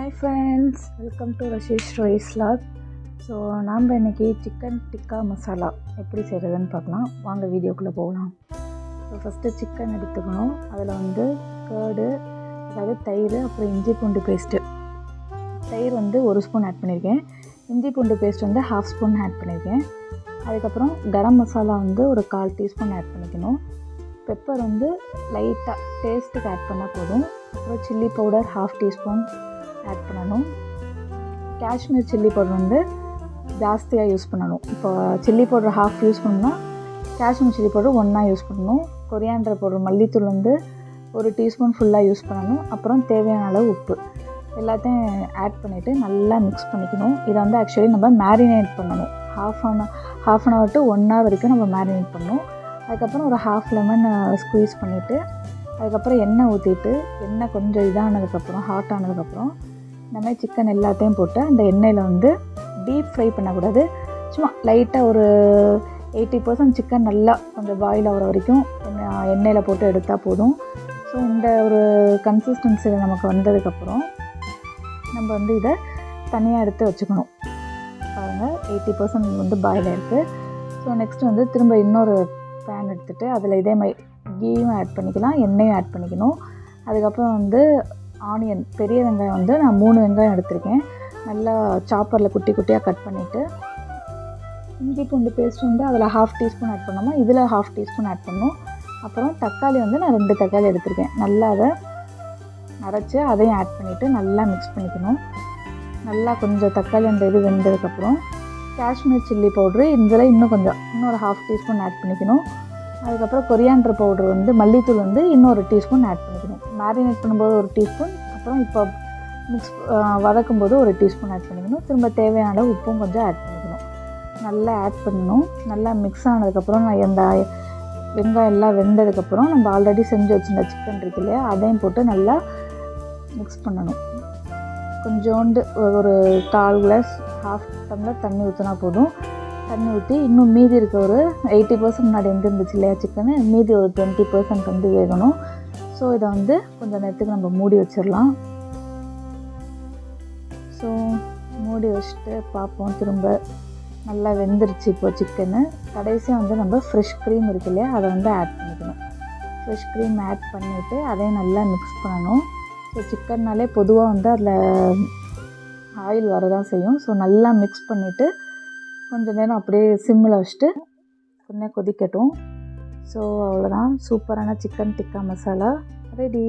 Hi friends, welcome to Rashish Roy's Vlog. So நாம் இன்றைக்கி chicken tikka masala எப்படி செய்கிறதுன்னு பார்க்கலாம். வாங்க வீடியோக்குள்ளே போகலாம். ஸோ ஃபஸ்ட்டு சிக்கன் எடுத்துக்கணும். அதில் கேர்டு, அதாவது தயிர், அப்புறம் இஞ்சி பூண்டு பேஸ்ட்டு. தயிர் 1 ஸ்பூன் ஆட் பண்ணியிருக்கேன். இஞ்சி பூண்டு பேஸ்ட் 1/2 ஸ்பூன் ஆட் பண்ணியிருக்கேன். அதுக்கப்புறம் கரம் மசாலா ஒரு 1/4 டீஸ்பூன் ஆட் பண்ணிக்கணும். பெப்பர் லைட்டாக டேஸ்ட்டுக்கு ஆட் பண்ணால் போதும். அப்புறம் சில்லி பவுடர் 1/2 டீஸ்பூன் ஆட் பண்ணணும். காஷ்மீர் சில்லி பவுடர் ஜாஸ்தியாக யூஸ் பண்ணணும். இப்போ சில்லி பவுடர் 1/2 யூஸ் பண்ணணும்னா காஷ்மீர் சில்லி பவுடர் 1 யூஸ் பண்ணணும். கொரியாண்டர் பவுடர் மல்லித்தூள் 1 டீஸ்பூன் ஃபுல்லாக யூஸ் பண்ணணும். அப்புறம் தேவையான அளவு உப்பு எல்லாத்தையும் ஆட் பண்ணிவிட்டு நல்லா மிக்ஸ் பண்ணிக்கணும். இதை ஆக்சுவலி நம்ம மேரினேட் பண்ணணும். Half an hour to 1 hour வரைக்கும் நம்ம மேரினேட் பண்ணணும். அதுக்கப்புறம் ஒரு 1/2 லெமன் ஸ்குவீஸ் பண்ணிவிட்டு அதுக்கப்புறம் எண்ணெய் ஊற்றிட்டு எண்ணெய் கொஞ்சம் இதானதுக்கப்புறம் ஹாட் ஆனதுக்கப்புறம் இந்த மாதிரி சிக்கன் எல்லாத்தையும் போட்டு அந்த எண்ணெயில் டீப் ஃப்ரை பண்ணக்கூடாது. சும்மா லைட்டாக ஒரு 80% சிக்கன் நல்லா கொஞ்சம் பாயில் ஆகிற வரைக்கும் எண்ணெயில் போட்டு எடுத்தால் போதும். ஸோ இந்த ஒரு கன்சிஸ்டன்சியில் நமக்கு வந்ததுக்கப்புறம் நம்ம இதை தனியாக எடுத்து வச்சுக்கணும். பாருங்கள் 80% பாயில் ஆகிருக்கு. ஸோ நெக்ஸ்ட்டு திரும்ப இன்னொரு பேன் எடுத்துகிட்டு அதில் இதே மாதிரி கீயும் ஆட் பண்ணிக்கலாம், எண்ணெயும் ஆட் பண்ணிக்கணும். அதுக்கப்புறம் ஆனியன், பெரிய வெங்காயம் நான் 3 வெங்காயம் எடுத்திருக்கேன். நல்லா சாப்பரில் குட்டி குட்டியாக கட் பண்ணிவிட்டு இஞ்சி பூண்டு பேஸ்ட் அதில் 1/2 டீஸ்பூன் ஆட் பண்ணோமா, இதில் 1/2 டீஸ்பூன் ஆட் பண்ணணும். அப்புறம் தக்காளி நான் 2 தக்காளி எடுத்திருக்கேன். நல்லா அதை அரைச்சி அதையும் ஆட் பண்ணிவிட்டு நல்லா மிக்ஸ் பண்ணிக்கணும். நல்லா கொஞ்சம் தக்காளி அந்த இது வெந்ததுக்கப்புறம் காஷ்மீர் சில்லி பவுட்ரு இதில் இன்னொரு 1/2 டீஸ்பூன் ஆட் பண்ணிக்கணும். அதுக்கப்புறம் கொரியாண்டர் பவுட்ரு மல்லித்தூள் இன்னொரு டீஸ்பூன் ஆட் பண்ணிக்கணும். மேரினேட் பண்ணும்போது 1 டீஸ்பூன், அப்புறம் இப்போ மிக்ஸ் வதக்கும்போது 1 டீஸ்பூன் ஆட் பண்ணிக்கணும். திரும்ப தேவையான அளவு உப்பும் கொஞ்சம் ஆட் பண்ணிக்கணும். நல்லா ஆட் பண்ணணும். நல்லா மிக்ஸ் ஆனதுக்கப்புறம் அந்த வெங்காயம் எல்லாம் வெந்ததுக்கப்புறம் நம்ம ஆல்ரெடி செஞ்சு வச்சுருந்த சிக்கன் இருக்கு இல்லையா, அதையும் போட்டு நல்லா மிக்ஸ் பண்ணணும். கொஞ்சோண்டு ஒரு 1/4 கிளாஸ் 1/2 டம்ளர் தண்ணி ஊற்றினா போதும். தண்ணி ஊற்றி இன்னும் மீதி இருக்க ஒரு 80% முன்னாடி இருந்துச்சு இல்லையா சிக்கனு, மீதி ஒரு 20% வேகணும். ஸோ இதை கொஞ்சம் நேரத்துக்கு நம்ம மூடி வச்சிடலாம். ஸோ மூடி வச்சுட்டு பார்ப்போம். திரும்ப நல்லா வெந்துருச்சு இப்போ சிக்கனு. கடைசியாக நம்ம ஃப்ரெஷ் க்ரீம் இருக்கு இல்லையா, அதை ஆட் பண்ணிக்கணும். ஃப்ரெஷ் க்ரீம் ஆட் பண்ணிவிட்டு அதையும் நல்லா மிக்ஸ் பண்ணணும். ஸோ சிக்கன்னாலே பொதுவாக அதில் ஆயில் வரதான் செய்யும். ஸோ நல்லா மிக்ஸ் பண்ணிவிட்டு கொஞ்சம் நேரம் அப்படியே சிம்மில் வச்சுட்டு கொஞ்சம் கொதிக்கட்டும். ஸோ அவ்வளோதான், சூப்பரான சிக்கன் டிக்கா மசாலா ரெடி.